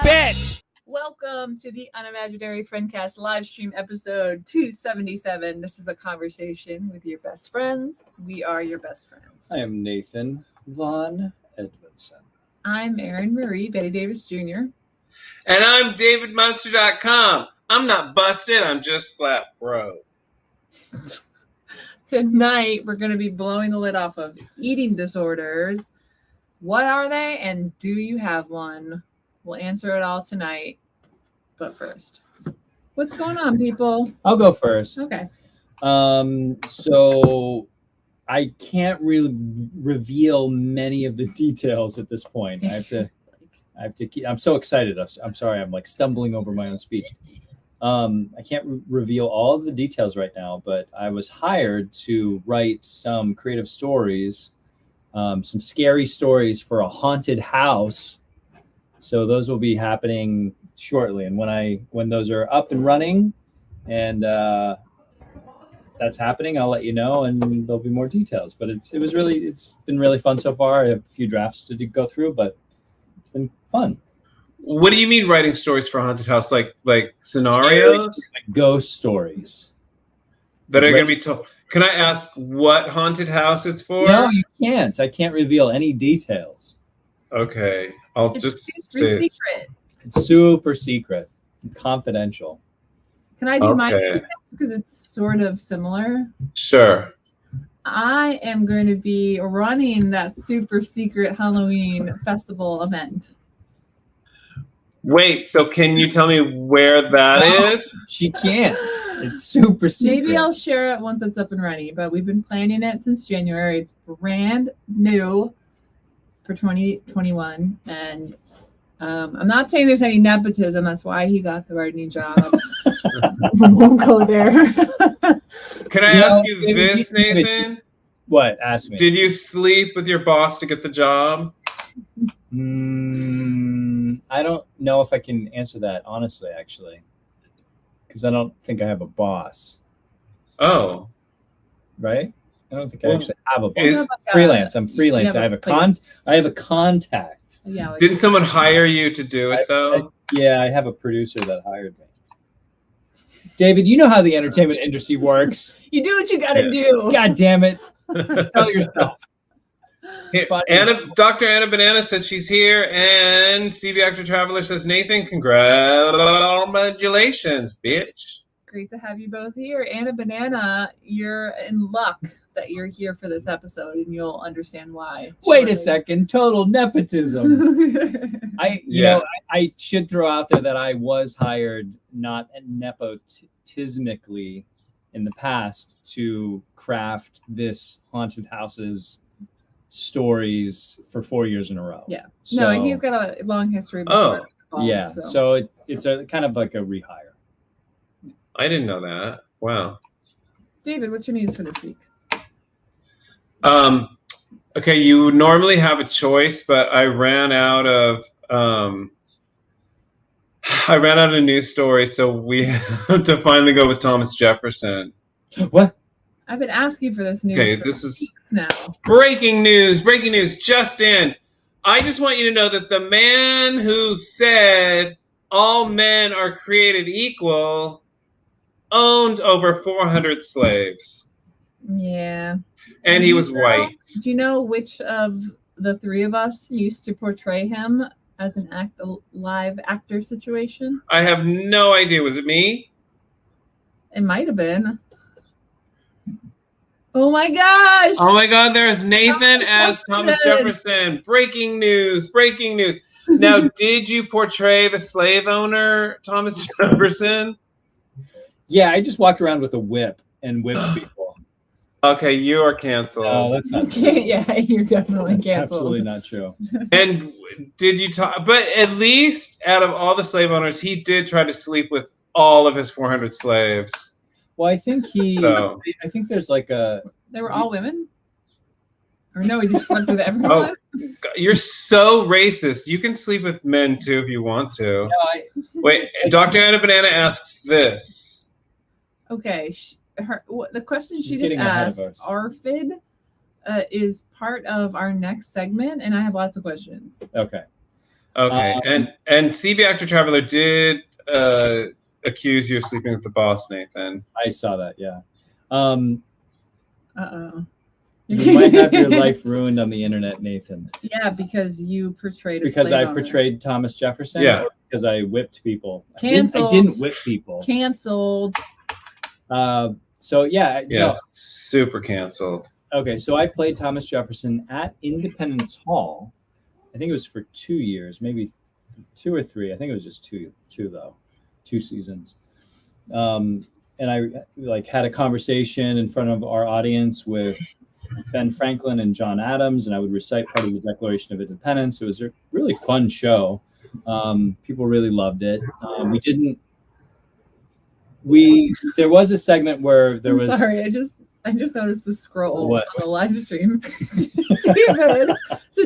Bitch! Welcome to the Unimaginary Friendcast live stream episode 277. This is a conversation with your best friends. We are your best friends. I am Nathan Von Edmondson. I'm Erin Marie, Betty Davis Jr. And I'm DavidMonster.com. I'm not busted, I'm just flat broke. Tonight, we're going to be blowing the lid off of eating disorders. What are they, and do you have one? We'll answer it all tonight. But first, what's going on, people? I'll go first. Okay. So I can't really reveal many of the details at this point. I have to keep, I'm so excited. I'm sorry. I'm like stumbling over my own speech. I can't reveal all of the details right now, but I was hired to write some creative stories, some scary stories for a haunted house. So those will be happening shortly. And when those are up and running and that's happening, I'll let you know, and there'll be more details. But it's been really fun so far. I have a few drafts to go through, but it's been fun. What do you mean writing stories for a haunted house? Like scenarios? Like ghost stories. That are going to be told. Can I ask what haunted house it's for? No, you can't. I can't reveal any details. Okay. I'll It's just super say secret. It's super secret, confidential. Can I do my Okay. details? Because it's sort of similar. Sure. I am going to be running that super secret Halloween festival event. Wait, so can you tell me where that is? She can't. It's super secret. Maybe I'll share it once it's up and running, but we've been planning it since January. It's brand new for 2021. And I'm not saying there's any nepotism. That's why he got the writing job. We won't go there. Can I ask you this, Nathan? What? Ask me. Did you sleep with your boss to get the job? I don't know if I can answer that honestly, actually, because I don't think I have a boss. Oh. Right? I don't think I Well, actually have a boss. it's Freelance. I'm freelance. I have a contact. Yeah, like, Didn't someone hire you to do it, though? I have a producer that hired me. David, you know how the entertainment industry works. you do what you got to do. God damn it. Just tell yourself. Here, But- Dr. Anna Banana said she's here, and CV Actor Traveler says, Nathan, congratulations, bitch. Great to have you both here. Anna Banana, you're in luck that you're here for this episode, and you'll understand why. Wait a second. Total nepotism. Yeah. I should throw out there that I was hired not nepotismically in the past to craft this haunted house's stories for 4 years in a row. Yeah. So, No, he's got a long history. Oh, yeah. So it's a kind of like a rehire. I didn't know that. Wow. David, what's your news for this week? Okay, you normally have a choice, but I ran out of news stories, so we have to finally go with Thomas Jefferson. What? I've been asking for this news. Okay, for this is weeks now. breaking news, just in. I just want you to know that the man who said all men are created equal owned over 400 slaves. Yeah. And he was white. Do you know which of the three of us used to portray him as a live actor situation? I have no idea. Was it me? It might have been. Oh my gosh! Oh my God, there's Nathan as Thomas Jefferson. Breaking news. Now, did you portray the slave owner, Thomas Jefferson? Yeah, I just walked around with a whip and whipped people. Okay, you are canceled. No, that's not true. Yeah, you're definitely That's canceled. absolutely not true. And did you talk? But at least out of all the slave owners, he did try to sleep with all of his 400 slaves. Well, I think So- I think there's like a. They were all women? Or no, he just slept with everyone? You're so racist. You can sleep with men too if you want to. No, Wait, Dr. Anna Banana asks this. Okay. The question She's she just getting ahead asked, of us. Arfid, is part of our next segment, and I have lots of questions. Okay. Okay. And CB Actor Traveler did accuse you of sleeping with the boss, Nathan. I saw that. Yeah. Uh-oh. You might have your life ruined on the internet, Nathan. Yeah, because you portrayed a Because slave I owner. portrayed Thomas Jefferson. Yeah. Or because I whipped people. Canceled. I didn't whip people. Canceled. So yeah. Yes. Super canceled. Okay, so I played Thomas Jefferson at Independence Hall. I think it was for 2 years, maybe 2 or 3. I think it was just two though, 2 seasons. And I had a conversation in front of our audience with Ben Franklin and John Adams, and I would recite part of the Declaration of Independence. It was a really fun show. People really loved it. There was a segment where there was. Sorry, I just noticed the scroll What? on the live stream.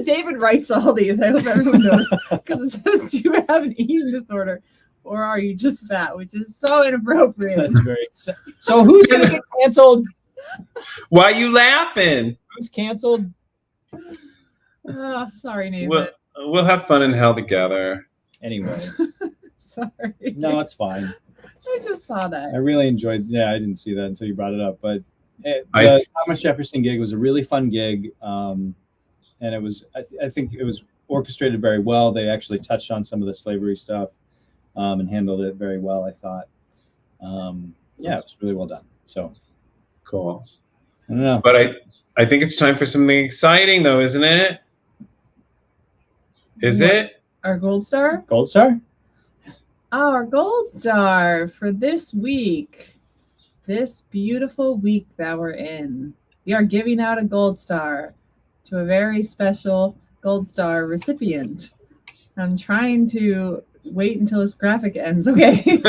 David writes all these. I hope everyone knows, because it says, "Do you have an eating disorder, or are you just fat?" Which is so inappropriate. That's very. So who's gonna get canceled? Why are you laughing? Who's canceled? Oh, sorry, Nathan. We'll have fun in hell together. Anyway. Sorry. No, it's fine. I just saw that. I really enjoyed. Yeah, I didn't see that until you brought it up. But the Thomas Jefferson gig was a really fun gig, and it was. I think it was orchestrated very well. They actually touched on some of the slavery stuff, and handled it very well, I thought. Yeah, it was really well done. So cool. I don't know, but I think it's time for something exciting, though, isn't it? Is it our gold star? Gold star. Our gold star for this week, this beautiful week that we're in. We are giving out a gold star to a very special gold star recipient. I'm trying to wait until this graphic ends. Okay.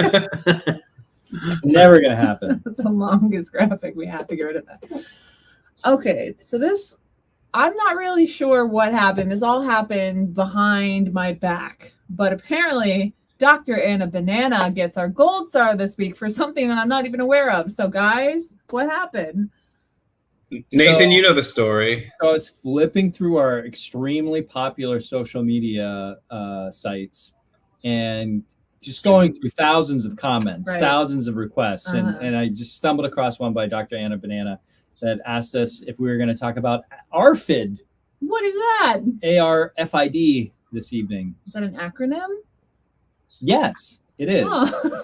Never gonna happen. That's the longest graphic. We have to get rid of that. Okay, so this, I'm not really sure what happened. This all happened behind my back, but apparently Dr. Anna Banana gets our gold star this week for something that I'm not even aware of. So guys, what happened? Nathan, you know the story. I was flipping through our extremely popular social media sites and just going through thousands of comments, thousands of requests. And I just stumbled across one by Dr. Anna Banana that asked us if we were going to talk about Arfid. What is that? ARFID this evening. Is that an acronym? Yes, it is. Oh.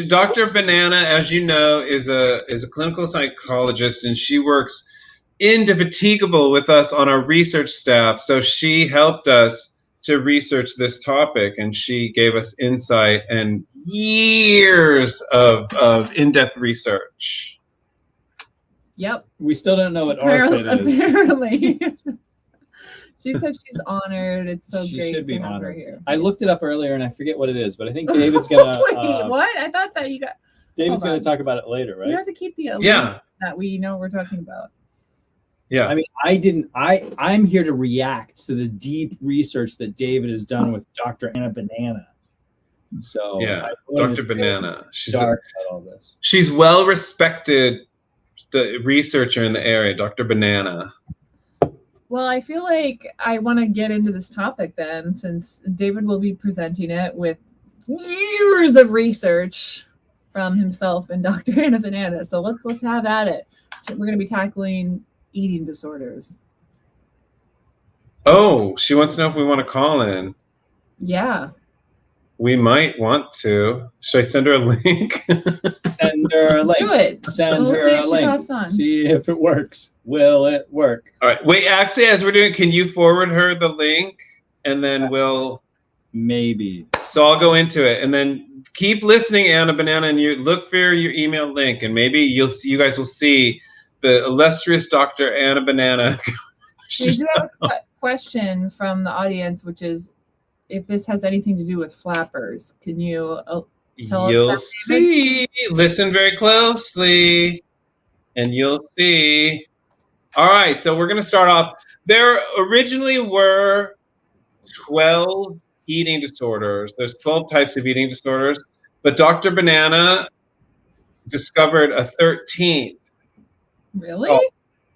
Dr. Banana, as you know, is a clinical psychologist, and she works indefatigable with us on our research staff. So she helped us to research this topic, and she gave us insight and years of in-depth research. Yep. We still don't know what Arfid is. Apparently. She said she's honored. It's so she great should be to have her honored. here. I looked it up earlier and I forget what it is, but I think David's gonna. Wait, what? I thought that you got. David's gonna talk about it later, right? You have to keep the that we know what we're talking about. Yeah. I mean, I'm here to react to the deep research that David has done with Dr. Anna Banana. So yeah, Dr. Banana. She's well respected, the researcher in the area, Dr. Banana. Well, I feel like I want to get into this topic then, since David will be presenting it with years of research from himself and Dr. Anna Banana. So let's have at it. We're going to be tackling eating disorders. Oh, she wants to know if we want to call in. Yeah. We might want to. Should I send her a link? Send her a link. Do it. Send her a link. See if it works. Will it work? All right. Wait, actually, as we're doing, can you forward her the link? And then we'll... Maybe. So I'll go into it. And then keep listening, Anna Banana, and you look for your email link. And maybe you guys will see the illustrious Dr. Anna Banana. We do have a question from the audience, which is, if this has anything to do with flappers. Can you tell You'll us that, see. Listen very closely, and you'll see. All right, so we're going to start off. There originally were 12 eating disorders. There's 12 types of eating disorders, but Dr. Banana discovered a 13th. Really? called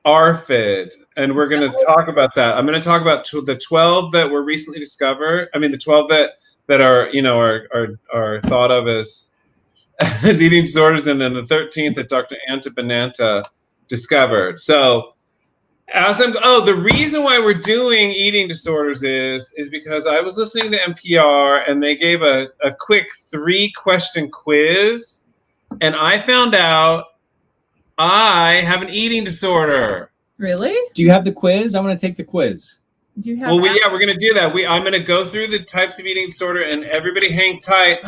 Arfid, and we're going to talk about that. I'm going to talk about the 12 that were recently discovered. I mean, the 12 that are are thought of as eating disorders, and then the 13th that Dr. Antabinanta discovered. So, the reason why we're doing eating disorders is because I was listening to NPR and they gave a quick 3-question quiz, and I found out I have an eating disorder. Really? Do you have the quiz? I want to take the quiz. Do you have? Well, we're going to do that. I'm going to go through the types of eating disorder, and everybody hang tight.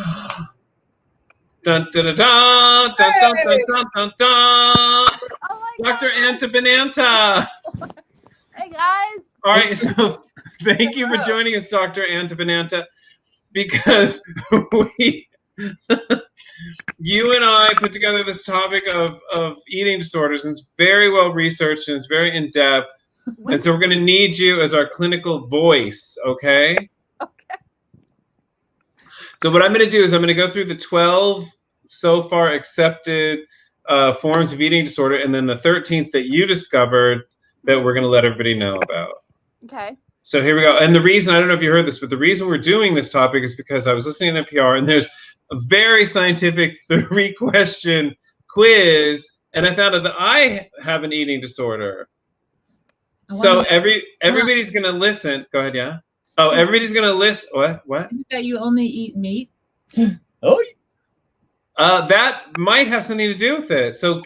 Dun dun dun dun dun dun dun dun dun dun. Dr. Antabinanta. Hey guys. All right, so thank you for joining us, Dr. Antabinanta, because you and I put together this topic of eating disorders, and it's very well researched and it's very in depth. And so we're going to need you as our clinical voice, okay? Okay. So what I'm going to do is I'm going to go through the 12 so far accepted forms of eating disorder, and then the 13th that you discovered that we're going to let everybody know about. Okay. So here we go. And the reason, I don't know if you heard this, but the reason we're doing this topic is because I was listening to NPR, and there's a very scientific 3-question quiz, and I found out that I have an eating disorder. So everybody's going to listen. Go ahead, yeah. Oh, everybody's going to listen. What? Is it that you only eat meat? Oh, that might have something to do with it. So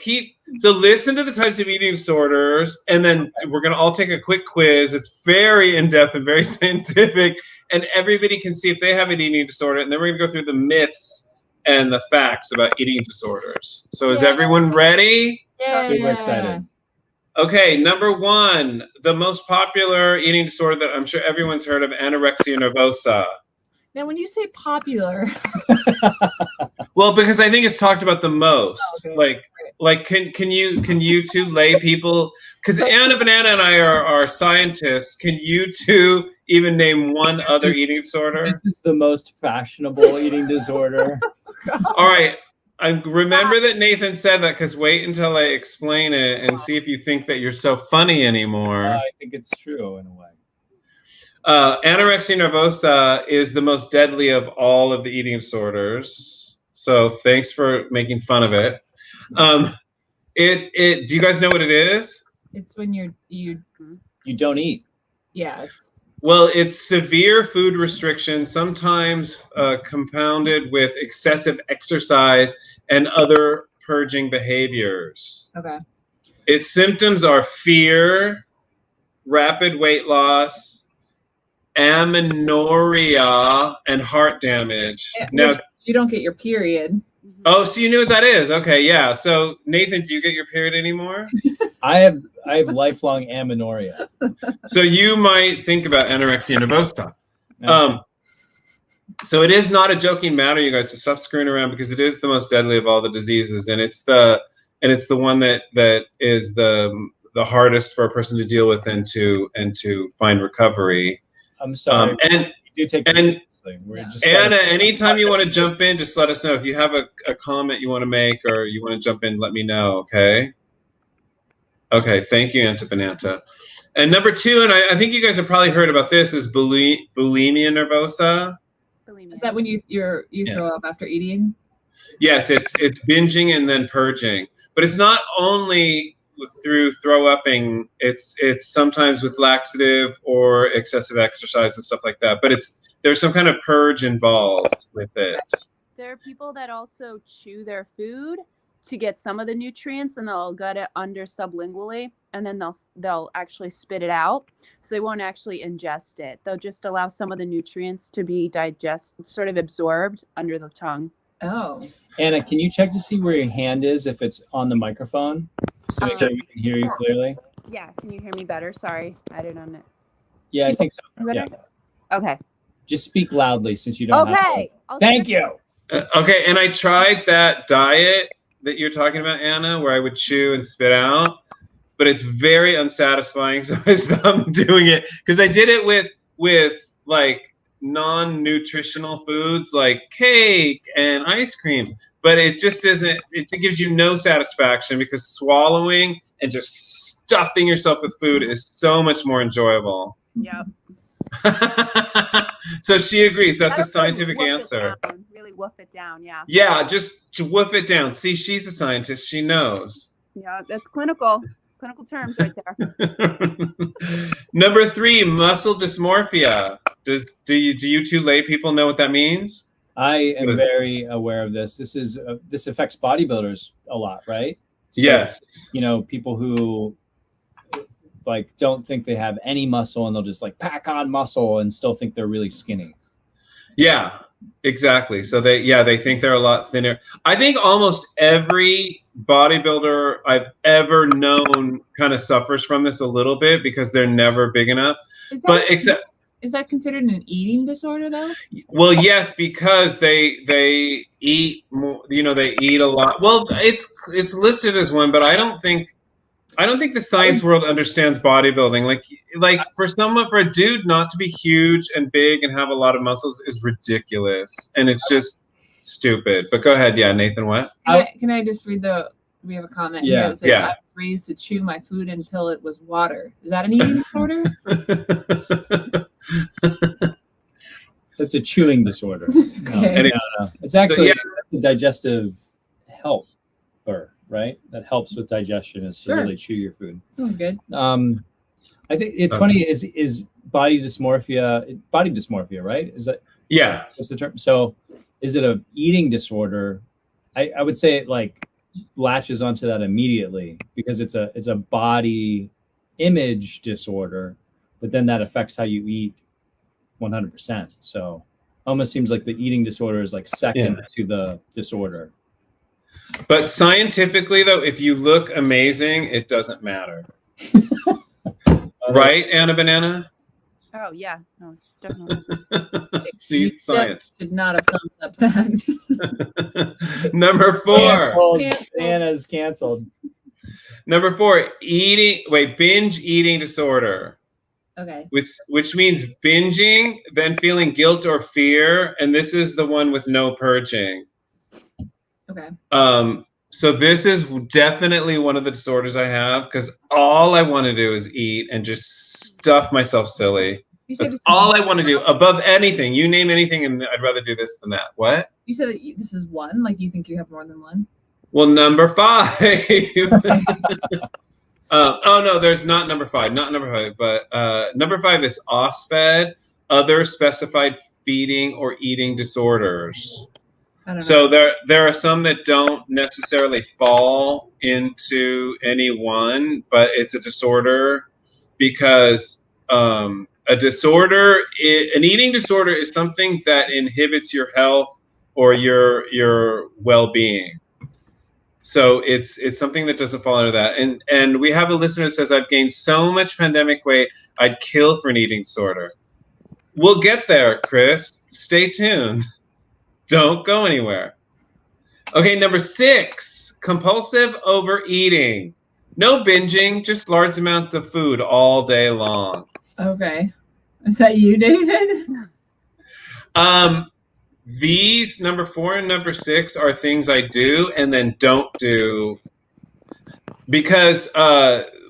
listen to the types of eating disorders, and then we're going to all take a quick quiz. It's very in-depth and very scientific, and everybody can see if they have an eating disorder, and then we're going to go through the myths and the facts about eating disorders. So is everyone ready? Yeah. super excited. Okay, number 1, the most popular eating disorder that I'm sure everyone's heard of, anorexia nervosa. Now, when you say popular, Well, because I think it's talked about the most. Oh, okay. Like, can you two lay people? Because Anna Banana and I are scientists. Can you two even name one other eating disorder? This is the most fashionable eating disorder. All right. I remember that Nathan said that, because wait until I explain it and see if you think that you're so funny anymore. I think it's true in a way. Anorexia nervosa is the most deadly of all of the eating disorders. So thanks for making fun of it. Do you guys know what it is? it's when you don't eat. yeah. Well, it's severe food restriction, sometimes compounded with excessive exercise and other purging behaviors. Okay. Its symptoms are fear, rapid weight loss, amenorrhea, and heart damage. Now, You don't get your period. oh, so you knew what that is? Okay, yeah. So Nathan, do you get your period anymore? I have lifelong amenorrhea. So you might think about anorexia nervosa. So it is not a joking matter, you guys, to stop screwing around, because it is the most deadly of all the diseases, and it's the one that is the hardest for a person to deal with and to find recovery. I'm sorry. And you do take this seriously. We're just Anna, anytime you want to jump in, just let us know. If you have a comment you want to make or you want to jump in, let me know, okay? Okay, thank you, Antabinanta. And number 2, and I think you guys have probably heard about this, is bulimia nervosa. Is that when you throw up after eating? Yes, it's binging and then purging. But it's not only through throw-upping, it's sometimes with laxative or excessive exercise and stuff like that. But there's some kind of purge involved with it. There are people that also chew their food to get some of the nutrients, and they'll gut it under sublingually, and then they'll actually spit it out. So they won't actually ingest it. They'll just allow some of the nutrients to be sort of absorbed under the tongue. Oh. Anna, can you check to see where your hand is if it's on the microphone, so we can hear you clearly? Yeah, can you hear me better? Sorry, I didn't on it. Yeah, I think so. Better? Yeah. Okay. Just speak loudly since you don't have to. Okay. Thank you. Okay, and I tried that diet that you're talking about, Anna, where I would chew and spit out, but it's very unsatisfying, so I stopped doing it, because I did it with like non-nutritional foods like cake and ice cream, but it just isn't. It gives you no satisfaction because swallowing and just stuffing yourself with food is so much more enjoyable. Yep. So she agrees. That's a Gotta scientific woof it answer. down, really woof it down. Yeah. Yeah, just woof it down. See, she's a scientist. She knows. Yeah, that's clinical terms right there. Number 3, muscle dysmorphia. Do you two lay people know what that means? I am very aware of this. This affects bodybuilders a lot, right? So, yes. You know, people who like don't think they have any muscle and they'll just like pack on muscle and still think they're really skinny. Yeah, exactly. So they think they're a lot thinner. I think almost every bodybuilder I've ever known kind of suffers from this a little bit because they're never big enough. Is that considered an eating disorder though? Well, yes, because they eat more, you know, they eat a lot. Well, it's listed as one, but I don't think the science world understands bodybuilding. Like for a dude not to be huge and big and have a lot of muscles is ridiculous, and it's just stupid. But go ahead, yeah, Nathan. What? Can I just read we have a comment Yeah. here that says, Yeah. I was raised to chew my food until it was water. Is that an eating disorder? That's a chewing disorder. Okay. No. It's actually that's a digestive helper, right? That helps with digestion is to really chew your food. Sounds good. I think it's funny is body dysmorphia, right? Is that what's the term? So is it a eating disorder? I would say it like latches onto that immediately because it's a body image disorder, but then that affects how you eat 100%. So almost seems like the eating disorder is like second to the disorder. But scientifically, though, if you look amazing, it doesn't matter. Right, Anna Banana? Oh yeah, no, definitely. See, science. Did not have thumbs up that. Number 4. Anna's canceled. Number 4, binge eating disorder. Okay. Which means binging, then feeling guilt or fear, and this is the one with no purging. Okay. So this is definitely one of the disorders I have because all I want to do is eat and just stuff myself silly. That's all I want to do above anything. You name anything, and I'd rather do this than that. What? You said that this is one. Like you think you have more than one? Well, number 5. Oh no, there's not number 5. Not number 5, but number 5 is OSFED, other specified feeding or eating disorders. So there are some that don't necessarily fall into any one, but it's a disorder because an eating disorder is something that inhibits your health or your well-being. So it's something that doesn't fall into that. And we have a listener that says, I've gained so much pandemic weight, I'd kill for an eating disorder. We'll get there, Chris. Stay tuned. Don't go anywhere. Okay, number 6, compulsive overeating. No binging, just large amounts of food all day long. Okay. Is that you, David? These number 4 and number 6 are things I do and then don't do because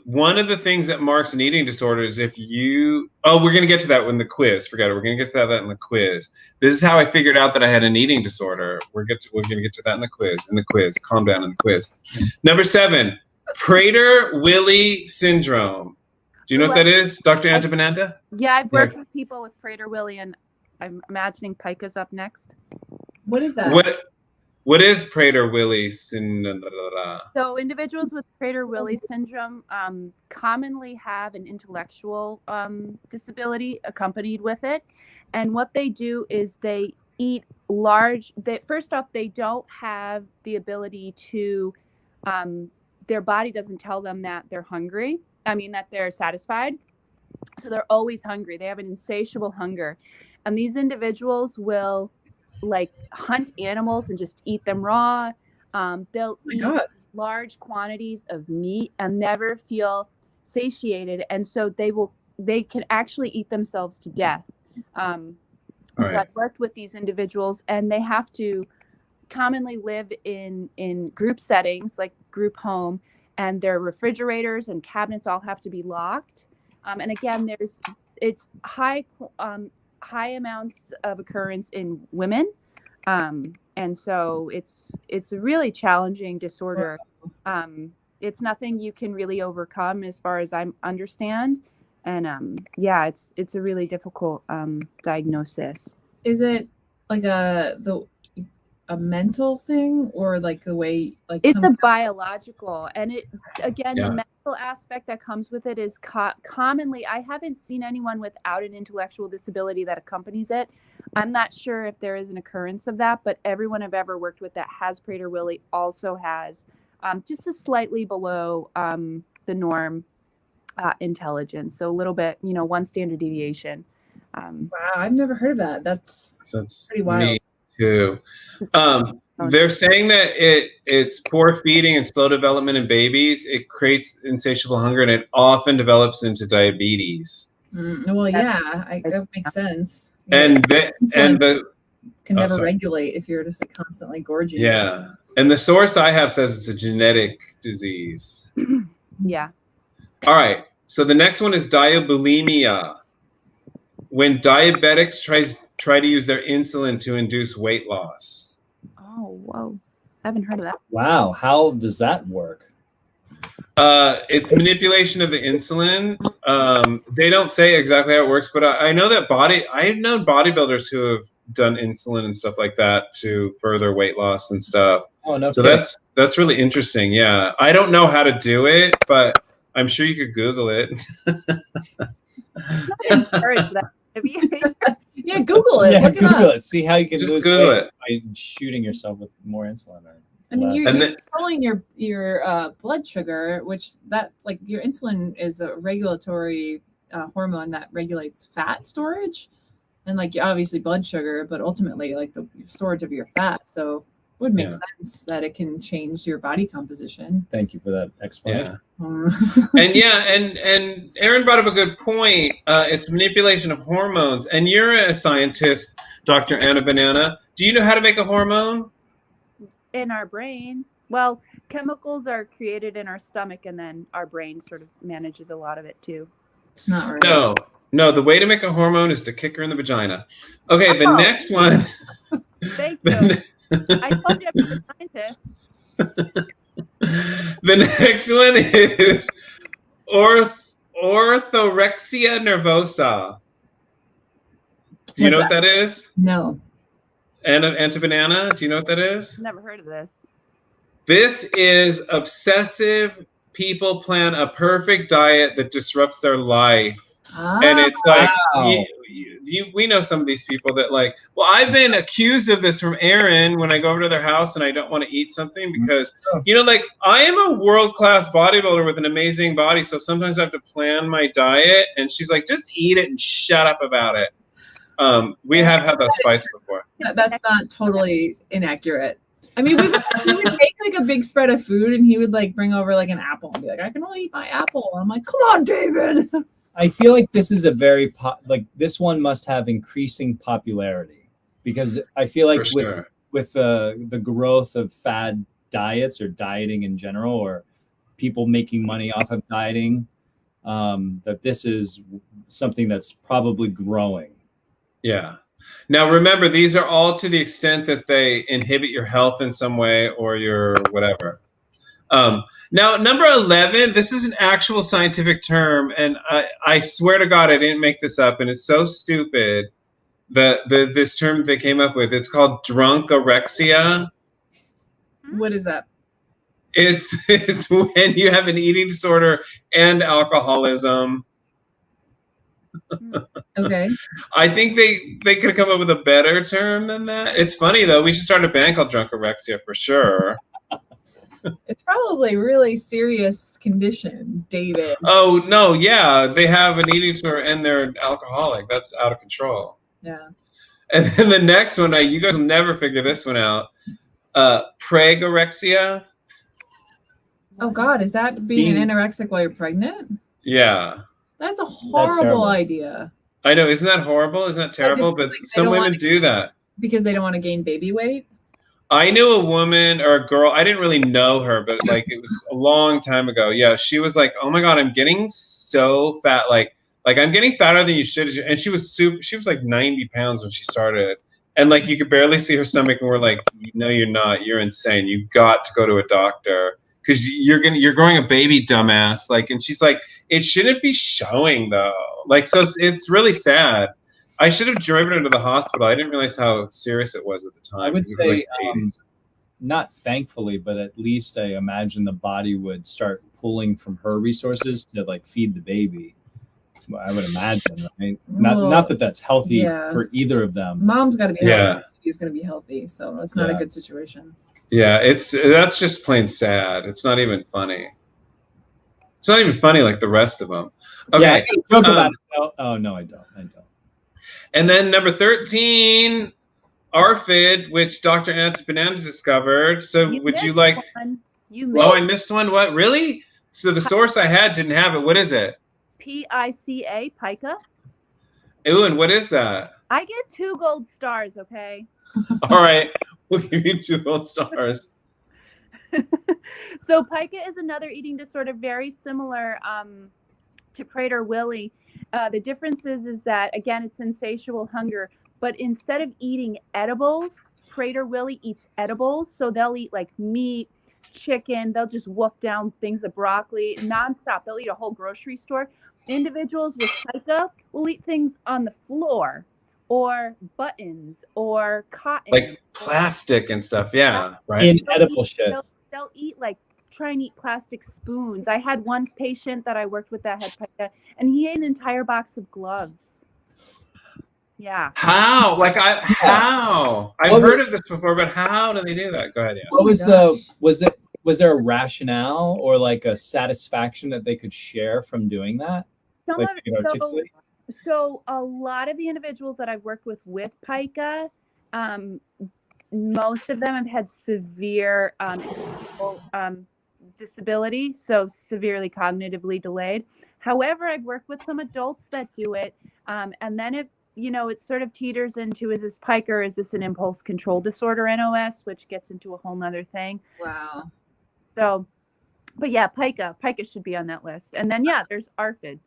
one of the things that marks an eating disorder is if you... Oh, we're going to get to that in the quiz. Forget it. We're going to get to that in the quiz. This is how I figured out that I had an eating disorder. We're going to get to that in the quiz. Calm down in the quiz. Number 7, Prader-Willi syndrome. Do you know what that is, Dr. Antabananta? Yeah, I've worked with people with Prader-Willi, and I'm imagining Pica's up next. What is that? What is Prader-Willi syndrome? So individuals with Prader-Willi syndrome commonly have an intellectual disability accompanied with it. And what they do is they eat large. First off, they don't have the ability to, their body doesn't tell them that they're hungry. That they're satisfied. So they're always hungry. They have an insatiable hunger. And these individuals will hunt animals and just eat them raw. They'll eat large quantities of meat and never feel satiated. And so they can actually eat themselves to death. So I've worked with these individuals and they have to commonly live in group settings, like group home, and their refrigerators and cabinets all have to be locked. And again, it's high amounts of occurrence in women. And so it's a really challenging disorder. It's nothing you can really overcome as far as I understand. And yeah, it's a really difficult diagnosis. Is it like a mental thing, or like the way, like it's a biological, and it again, Yeah. the mental aspect that comes with it is commonly, I haven't seen anyone without an intellectual disability that accompanies it. I'm not sure if there is an occurrence of that, but everyone I've ever worked with that has Prader-Willi also has just a slightly below the norm intelligence, so a little bit, one standard deviation. Wow, I've never heard of that. That's pretty wild. Me too. They're saying that it's poor feeding and slow development in babies. It creates insatiable hunger, and it often develops into diabetes. Well, yeah, that makes sense. And Insulin the can never regulate if you're just like constantly gorging. Yeah, and the source I have says it's a genetic disease. Yeah. All right. So the next one is diabulimia. When diabetics try to use their insulin to induce weight loss. Oh, whoa. I haven't heard of that. Wow. How does that work? It's manipulation of the insulin. They don't say exactly how it works, but I know that I've known bodybuilders who have done insulin and stuff like that to further weight loss and stuff. Oh, no. So that's really interesting. Yeah. I don't know how to do it, but I'm sure you could Google it. Encourage that. Yeah, Google it. Yeah, Look Google it. it. See how you can Just lose Google weight it by shooting yourself with more insulin. I mean, less. you're And then- controlling your blood sugar, which that's like your insulin is a regulatory hormone that regulates fat storage, and like obviously blood sugar, but ultimately like the storage of your fat. So it would make sense that it can change your body composition. Thank you for that explanation. And Aaron brought up a good point. It's manipulation of hormones. And you're a scientist, Dr. Anna Banana. Do you know how to make a hormone? In our brain. Well, chemicals are created in our stomach, and then our brain sort of manages a lot of it too. It's not right. No. The way to make a hormone is to kick her in the vagina. Okay, the next one. Thank you. I told you I'm a scientist. The next one is Orthorexia Nervosa. Do you know what that is? No. Anna Banana, do you know what that is? Never heard of this. This is obsessive people plan a perfect diet that disrupts their life. And it's like, we know some of these people that like, well, I've been accused of this from Erin when I go over to their house and I don't want to eat something because, like I am a world-class bodybuilder with an amazing body. So sometimes I have to plan my diet and she's like, just eat it and shut up about it. We have had those fights before. That's not totally inaccurate. I mean, we would make like a big spread of food and he would like bring over like an apple and be like, I can only eat my apple. And I'm like, come on, David. I feel like this is a very this one must have increasing popularity because I feel like with the growth of fad diets or dieting in general, or people making money off of dieting, that this is something that's probably growing. Yeah. Now remember, these are all to the extent that they inhibit your health in some way or your whatever. Now, number 11, this is an actual scientific term, and I swear to God I didn't make this up, and it's so stupid, this term they came up with. It's called Drunkarexia. What is that? It's when you have an eating disorder and alcoholism. Okay. I think they could come up with a better term than that. It's funny, though. We should start a band called Drunkarexia for sure. It's probably a really serious condition, David. Oh, no, yeah. They have an eating disorder and they're alcoholic. That's out of control. Yeah. And then the next one, you guys will never figure this one out. Pregorexia. Oh, God. Is that being an anorexic while you're pregnant? Yeah. That's a horrible idea. I know. Isn't that horrible? Isn't that terrible? But some women do that. Because they don't want to gain baby weight? I knew a woman or a girl. I didn't really know her, but like it was a long time ago. Yeah, she was like, "Oh my god, I'm getting so fat. Like I'm getting fatter than you should." And she was She was like 90 pounds when she started, and like you could barely see her stomach. And we're like, "No, you're not. You're insane. You got to go to a doctor because you're growing a baby, dumbass." Like, and she's like, "It shouldn't be showing though." Like, so it's really sad. I should have driven her to the hospital. I didn't realize how serious it was at the time. I would It was say, like 80s. not thankfully, but at least I imagine the body would start pulling from her resources to like feed the baby. I would imagine, right? Not that that's healthy Yeah. for either of them. Mom's got to be Yeah. healthy. He's going to be healthy. So it's not a good situation. Yeah, that's just plain sad. It's not even funny. It's not even funny like the rest of them. Okay. Yeah, I can joke about it. Oh no, I don't. And then number 13, Arfid, which Dr. Antipananda discovered. So would you like? You Oh, I missed one. What? Really? So the source I had didn't have it. What is it? Pica, Pica. Ooh, and what is that? I get 2 gold stars, okay? All right. We'll give you 2 gold stars. So pica is another eating disorder very similar to Prader-Willi. The difference is that, again, it's insatiable hunger. But instead of eating edibles, Prader-Willi eats edibles. So they'll eat like meat, chicken. They'll just wolf down things of broccoli nonstop. They'll eat a whole grocery store. Individuals with pica will eat things on the floor or buttons or cotton. Like plastic and stuff. Yeah, right. Inedible shit. They'll eat like try and eat plastic spoons. I had one patient that I worked with that had pica, and he ate an entire box of gloves. Yeah. How? How? I've heard of this before, but how do they do that? Go ahead. Yeah. What was there a rationale or like a satisfaction that they could share from doing that? Some Like, of you know, articulate? so a lot of the individuals that I've worked with pica, most of them have had severe disability, so severely cognitively delayed. However, I've worked with some adults that do it, and then it sort of teeters into, is this pica or is this an impulse control disorder NOS, which gets into a whole nother thing. Wow. So, but yeah, pica should be on that list. And then there's Arfid.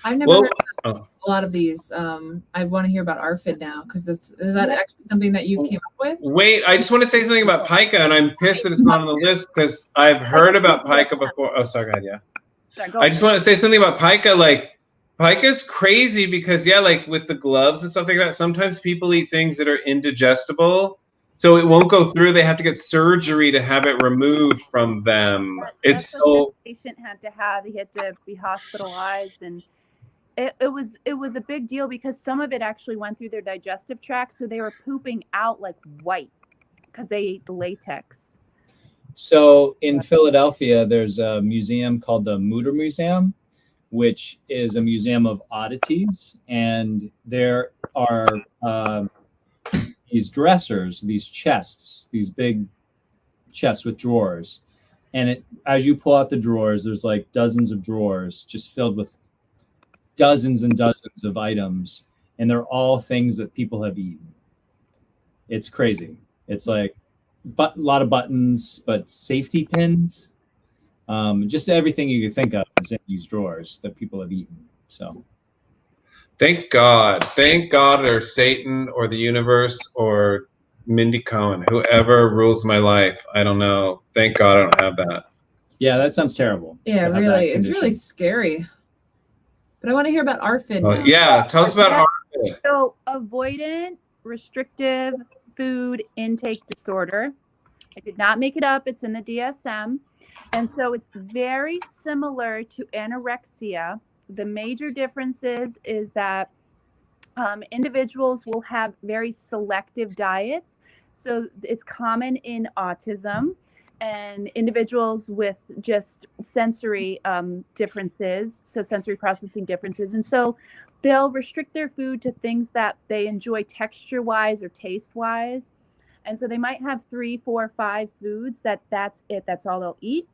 I've never heard of a lot of these. I want to hear about Arfid now, because is that actually something that you came up with? Wait, I just want to say something about pica, and I'm pissed that it's not on the list because I've heard about pica before. Oh, sorry, go ahead, yeah. I just want to say something about pica. Like, pica's crazy because, like with the gloves and stuff like that, sometimes people eat things that are indigestible, so it won't go through. They have to get surgery to have it removed from them. That's what this patient had to have. He had to be hospitalized, and it was a big deal because some of it actually went through their digestive tract, so they were pooping out like white because they ate the latex. So in Philadelphia, there's a museum called the Mutter Museum, which is a museum of oddities, and there are these dressers, these chests, these big chests with drawers, and as you pull out the drawers, there's like dozens of drawers just filled with dozens and dozens of items, and they're all things that people have eaten. It's crazy. It's like a lot of buttons, but safety pins, just everything you could think of is in these drawers that people have eaten. So thank God, or Satan, or the universe, or Mindy Cohn, whoever rules my life. I don't know. Thank God I don't have that. Yeah, that sounds terrible. Yeah, really, it's really scary. But I want to hear about Arfid now. Yeah, tell us about Arfid. So, avoidant, restrictive food intake disorder. I did not make it up. It's in the DSM. And so it's very similar to anorexia. The major differences is that individuals will have very selective diets. So it's common in autism and individuals with just sensory differences, so sensory processing differences. And so they'll restrict their food to things that they enjoy texture-wise or taste-wise. And so they might have 3, 4, 5 foods that's it. That's all they'll eat.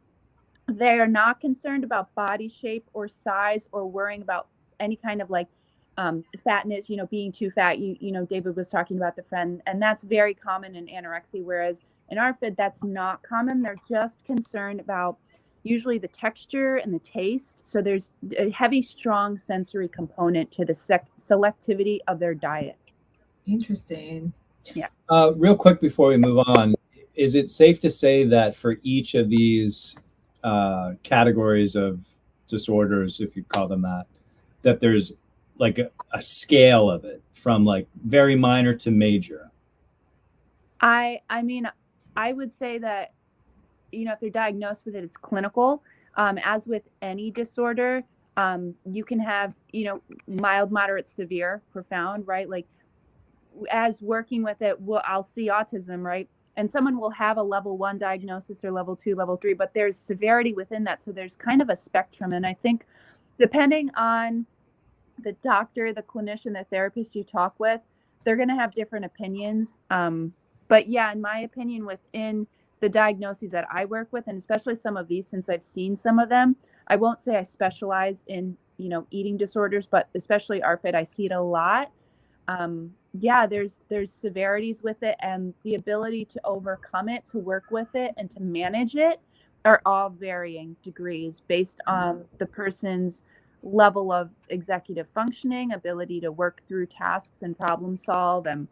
They are not concerned about body shape or size or worrying about any kind of like fatness, being too fat. David was talking about the friend, and that's very common in anorexia, whereas in Arfid, that's not common. They're just concerned about usually the texture and the taste. So there's a heavy, strong sensory component to the selectivity of their diet. Interesting. Yeah. Real quick before we move on, is it safe to say that for each of these categories of disorders, if you call them that there's like a scale of it from like very minor to major? I mean, I would say that, if they're diagnosed with it, it's clinical. As with any disorder, you can have, mild, moderate, severe, profound, right? Like as working with it, I'll see autism, right? And someone will have a level 1 diagnosis or level 2, level 3, but there's severity within that. So there's kind of a spectrum. And I think depending on the doctor, the clinician, the therapist you talk with, they're going to have different opinions. But yeah, in my opinion, within the diagnoses that I work with, and especially some of these, since I've seen some of them, I won't say I specialize in, eating disorders, but especially Arfid, I see it a lot. Yeah, there's severities with it, and the ability to overcome it, to work with it, and to manage it are all varying degrees based on the person's level of executive functioning, ability to work through tasks and problem solve, and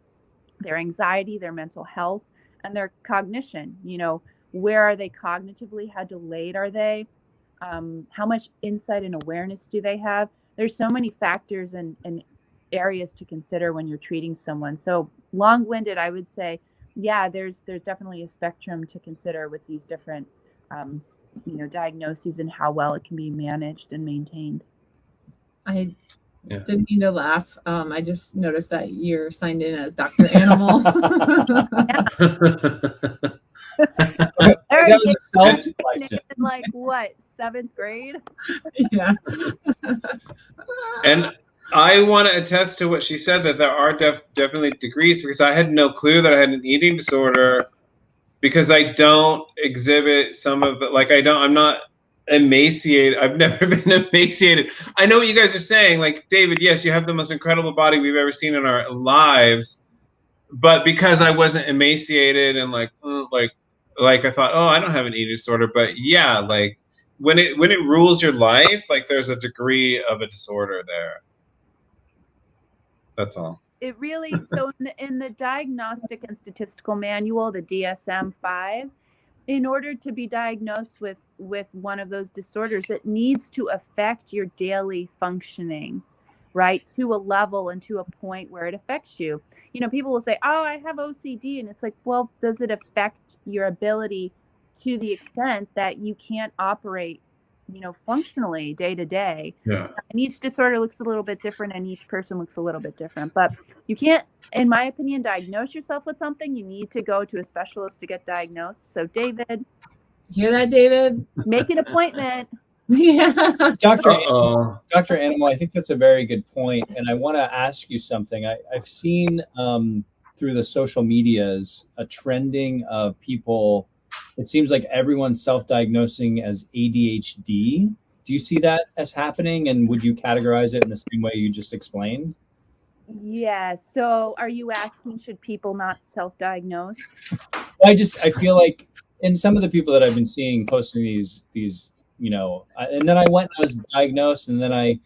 their anxiety, their mental health, and their cognition. Where are they cognitively? How delayed are they? How much insight and awareness do they have? There's so many factors and areas to consider when you're treating someone. So long-winded, I would say, yeah, there's definitely a spectrum to consider with these different, diagnoses and how well it can be managed and maintained. I didn't mean to laugh. I just noticed that you're signed in as Dr. Animal. That was a self-selection. Like what, 7th grade? Yeah. And I want to attest to what she said, that there are definitely degrees, because I had no clue that I had an eating disorder, because I don't exhibit some of the, like, I'm not emaciated. I've never been emaciated. I know what you guys are saying. Like, David, yes, you have the most incredible body we've ever seen in our lives. But because I wasn't emaciated and like I thought, oh, I don't have an eating disorder. But yeah, like when it rules your life, like there's a degree of a disorder there. That's all. It really, so in the Diagnostic and Statistical Manual, the DSM-5, in order to be diagnosed with one of those disorders, it needs to affect your daily functioning, right? To a level and to a point where it affects you. People will say, oh, I have OCD. And it's like, well, does it affect your ability to the extent that you can't operate, functionally day to day? Yeah. And each disorder looks a little bit different, and each person looks a little bit different. But you can't, in my opinion, diagnose yourself with something. You need to go to a specialist to get diagnosed. So David, Hear that, David? make an appointment. Yeah. Dr. Animal, I think that's a very good point. And I want to ask you something. I've seen through the social medias a trending of people. It seems like everyone's self-diagnosing as ADHD. Do you see that as happening? And would you categorize it in the same way you just explained? Yeah. So are you asking, should people not self-diagnose? I feel like in some of the people that I've been seeing posting these, and then I went and I was diagnosed, and then I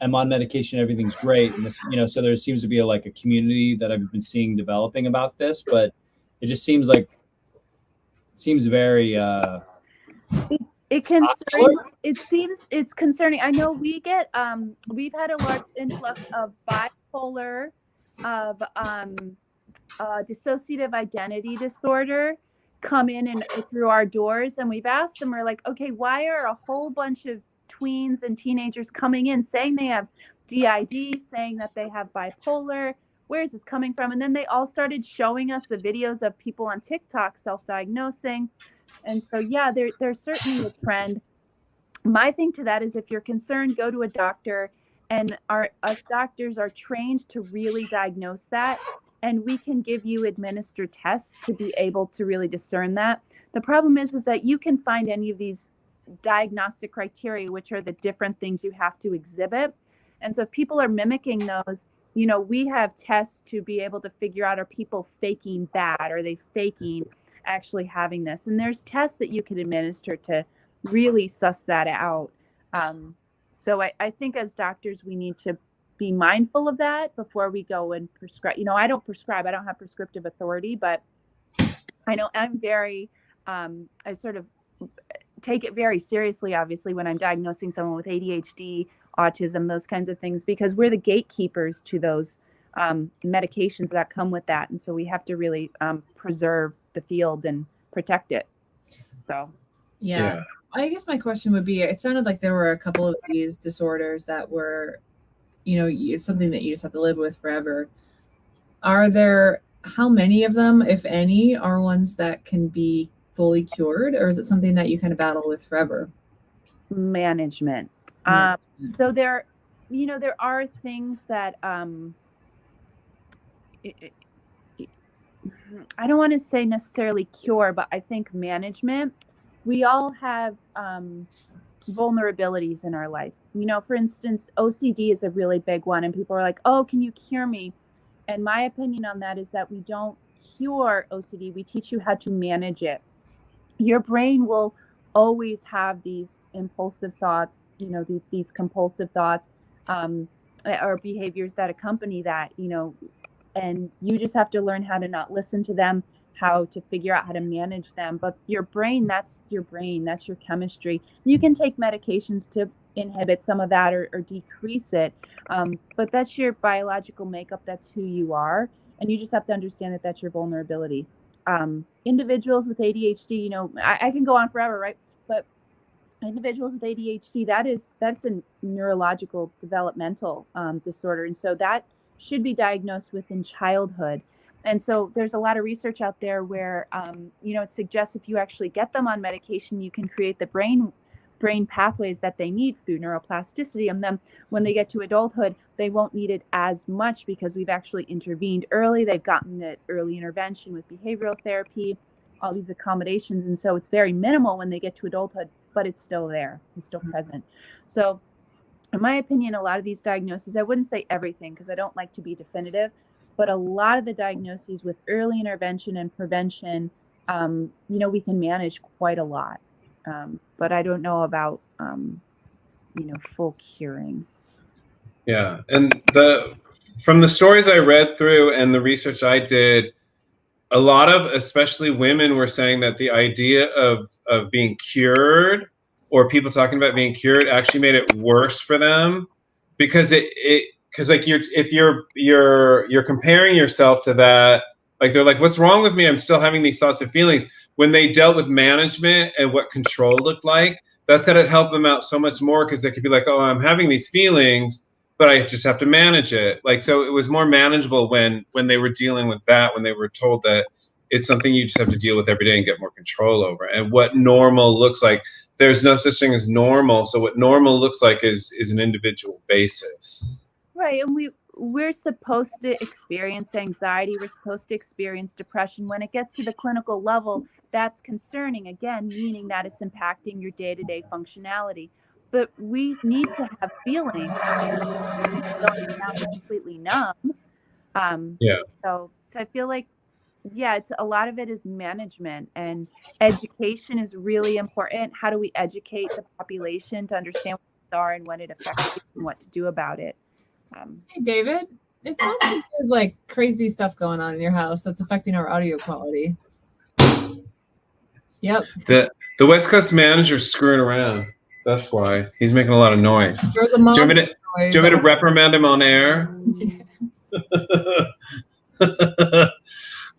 am on medication. Everything's great. And this, so there seems to be a community that I've been seeing developing about this, but it just seems very, it's concerning. I know we've had a large influx of bipolar, of dissociative identity disorder come in and through our doors, and we've asked them, we're like, okay, why are a whole bunch of tweens and teenagers coming in saying they have DID, saying that they have bipolar? Where is this coming from? And then they all started showing us the videos of people on TikTok self-diagnosing. And so, yeah, there's certainly a trend. My thing to that is, if you're concerned, go to a doctor, and us doctors are trained to really diagnose that. And we can give you administered tests to be able to really discern that. The problem is that you can find any of these diagnostic criteria, which are the different things you have to exhibit. And so if people are mimicking those, you know, we have tests to be able to figure out, are people faking that? Are they faking actually having this? And there's tests that you can administer to really suss that out. So I think as doctors, we need to be mindful of that before we go and prescribe. You know, I don't prescribe, I don't have prescriptive authority, but I know I'm very, I sort of take it very seriously, obviously, when I'm diagnosing someone with ADHD, autism, those kinds of things, because we're the gatekeepers to those medications that come with that. And so we have to really preserve the field and protect it. So, yeah. I guess my question would be, it sounded like there were a couple of these disorders that were, you know, it's something that you just have to live with forever. Are there, how many of them, if any, are ones that can be fully cured, or is it something that you kind of battle with forever? Management. So there, you know, there are things that, I don't want to say necessarily cure, but I think management. We all have vulnerabilities in our life. You know, for instance, OCD is a really big one, and people are like, oh, can you cure me? And my opinion on that is that we don't cure OCD. We teach you how to manage it. Your brain will always have these impulsive thoughts, you know, these compulsive thoughts, or behaviors that accompany that, you know, and you just have to learn how to not listen to them, how to figure out how to manage them. But your brain, that's your brain, that's your chemistry. You can take medications to inhibit some of that or decrease it, but that's your biological makeup, that's who you are, and you just have to understand that that's your vulnerability. Individuals with ADHD, you know, I can go on forever, right? But individuals with ADHD, that's a neurological developmental disorder, and so that should be diagnosed within childhood. And so there's a lot of research out there where, you know, it suggests if you actually get them on medication, you can create the brain pathways that they need through neuroplasticity. And then when they get to adulthood, they won't need it as much because we've actually intervened early. They've gotten the early intervention with behavioral therapy, all these accommodations. And so it's very minimal when they get to adulthood, but it's still there. It's still present. So in my opinion, a lot of these diagnoses, I wouldn't say everything because I don't like to be definitive, but a lot of the diagnoses with early intervention and prevention, you know, we can manage quite a lot. But I don't know about, you know, full curing. Yeah. And from the stories I read through and the research I did, a lot of, especially women, were saying that the idea of being cured, or people talking about being cured, actually made it worse for them, because because like if you're comparing yourself to that, like they're like, what's wrong with me? I'm still having these thoughts and feelings. When they dealt with management and what control looked like, that said it helped them out so much more, because they could be like, oh, I'm having these feelings, but I just have to manage it. Like, so it was more manageable when they were dealing with that, when they were told that it's something you just have to deal with every day and get more control over. And what normal looks like, there's no such thing as normal. So what normal looks like is an individual basis. Right. And we're supposed to experience anxiety. We're supposed to experience depression. When it gets to the clinical level, that's concerning, again, meaning that it's impacting your day-to-day functionality. But we need to have feelings. We don't sound completely numb. So I feel like, yeah, it's a lot of it is management, and education is really important. How do we educate the population to understand what these are and when it affects you and what to do about it? Hey, David, it sounds like there's like crazy stuff going on in your house that's affecting our audio quality. Yep. The West Coast manager's screwing around. That's why he's making a lot of noise. Do you want me to reprimand him on air?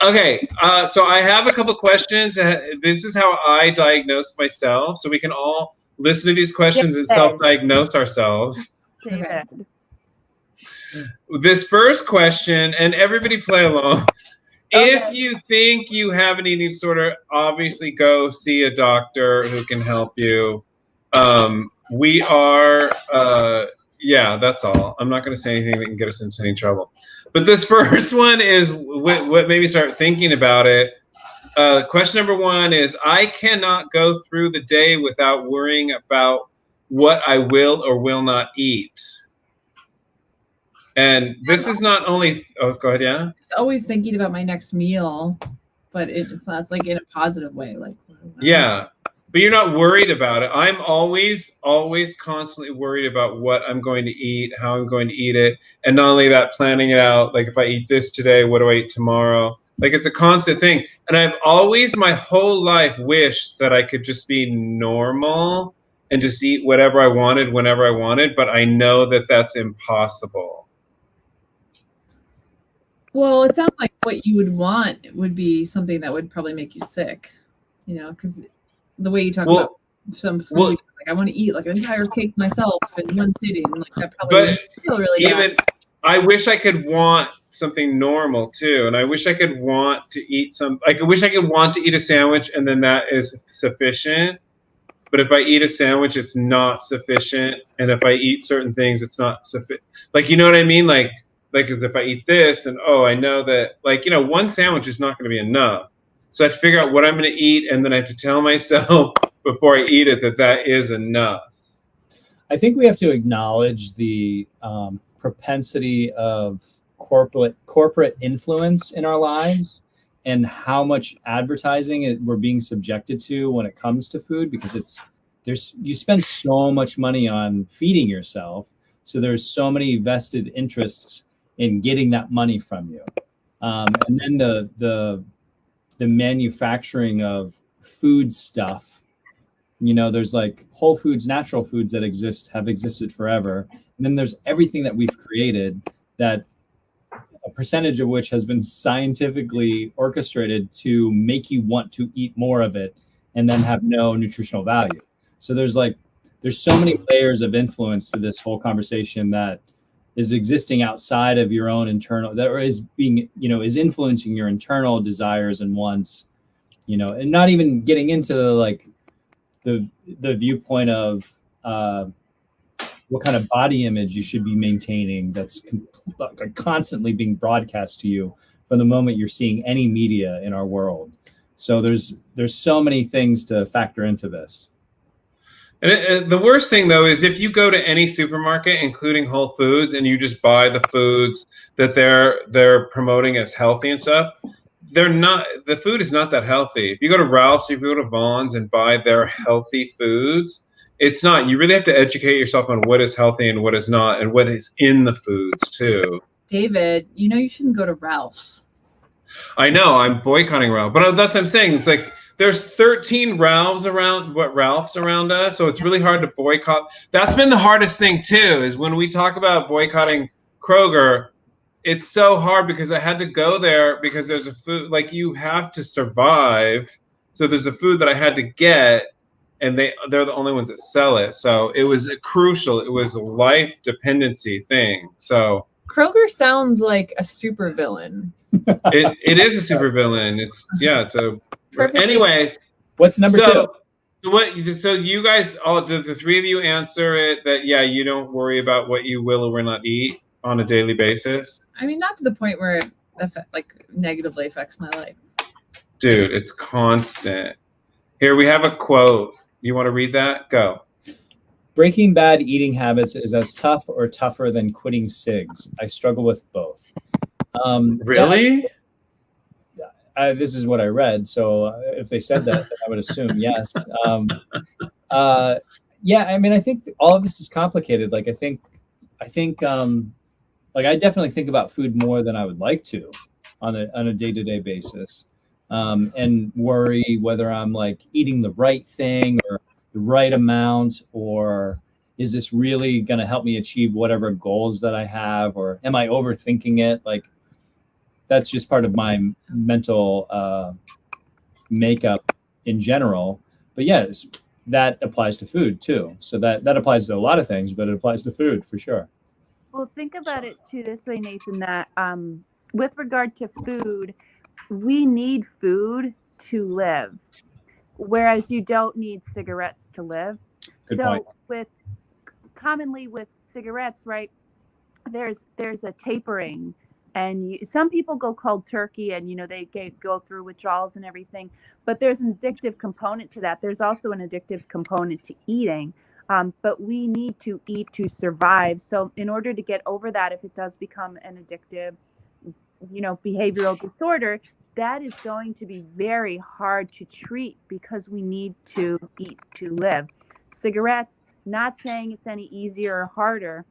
Okay, so I have a couple questions. This is how I diagnose myself, so we can all listen to these questions and self-diagnose ourselves. Okay. This first question, and everybody play along. Okay. If you think you have an eating disorder, obviously go see a doctor who can help you. We are, yeah, that's all. I'm not going to say anything that can get us into any trouble. But this first one is what made me start thinking about it. Question number one is, I cannot go through the day without worrying about what I will or will not eat. And this is not only, oh, go ahead, yeah? Just always thinking about my next meal, but it's not, it's like in a positive way. Like, Yeah, but you're not worried about it. I'm always constantly worried about what I'm going to eat, how I'm going to eat it. And not only that, planning it out. Like if I eat this today, what do I eat tomorrow? Like it's a constant thing. And I've always my whole life wished that I could just be normal and just eat whatever I wanted, whenever I wanted. But I know that that's impossible. well, it sounds like what you would want would be something that would probably make you sick, you know, because the way you talk about some food, like I want to eat like an entire cake myself in one sitting, like that probably would feel really bad. I wish I could want something normal too, and I wish I could want to eat I wish I could want to eat a sandwich, and then that is sufficient. But if I eat a sandwich, it's not sufficient, and if I eat certain things, it's not sufficient. Like, you know what I mean? Like, because if I eat this, and I know that, like, you know, one sandwich is not going to be enough. So I have to figure out what I'm going to eat, and then I have to tell myself before I eat it that is enough. I think we have to acknowledge the propensity of corporate influence in our lives and how much advertising we're being subjected to when it comes to food, because you spend so much money on feeding yourself. So there's so many vested interests in getting that money from you. And then the manufacturing of food stuff, you know, there's like Whole Foods, natural foods that have existed forever. And then there's everything that we've created that a percentage of which has been scientifically orchestrated to make you want to eat more of it and then have no nutritional value. So there's so many layers of influence to this whole conversation that is existing outside of your own internal, that is being, you know, is influencing your internal desires and wants, you know, and not even getting into like the viewpoint of what kind of body image you should be maintaining that's constantly being broadcast to you from the moment you're seeing any media in our world. So there's so many things to factor into this. And the worst thing, though, is if you go to any supermarket, including Whole Foods, and you just buy the foods that they're promoting as healthy and stuff, the food is not that healthy. If you go to Ralph's, if you go to Vaughn's and buy their healthy foods, it's not. You really have to educate yourself on what is healthy and what is not, and what is in the foods too. David, you know you shouldn't go to Ralph's. I know, I'm boycotting Ralph, but that's what I'm saying. It's like there's 13 Ralphs around us, so it's really hard to boycott. That's been the hardest thing too, is when we talk about boycotting Kroger, it's so hard because I had to go there because there's a food, like, you have to survive. So there's a food that I had to get, and they're the only ones that sell it. So it was crucial. It was a life dependency thing. So Kroger sounds like a supervillain. it is a supervillain. It's a Perfect. Anyways, what's number two? So you guys all, did the three of you answer it that you don't worry about what you will or will not eat on a daily basis? I mean, not to the point where it negatively affects my life. Dude, it's constant. Here we have a quote. You want to read that? Go. Breaking bad eating habits is as tough or tougher than quitting cigs. I struggle with both. Really? This is what I read. So if they said that, then I would assume yes. Yeah, I mean, I think all of this is complicated. Like, I think, like, I definitely think about food more than I would like to on a day-to-day basis, and worry whether I'm like eating the right thing or the right amount, or is this really going to help me achieve whatever goals that I have, or am I overthinking it? Like, that's just part of my mental makeup in general. But yes, that applies to food too. So that applies to a lot of things, but it applies to food for sure. Well, think about it too this way, Nathan, that with regard to food, we need food to live, whereas you don't need cigarettes to live. Good point. Commonly with cigarettes, right, there's a tapering, and some people go cold turkey, and they go through withdrawals and everything, but there's an addictive component to that. There's also an addictive component to eating. But we need to eat to survive. So in order to get over that, if it does become an addictive, behavioral disorder, that is going to be very hard to treat because we need to eat to live. Cigarettes, not saying it's any easier or harder.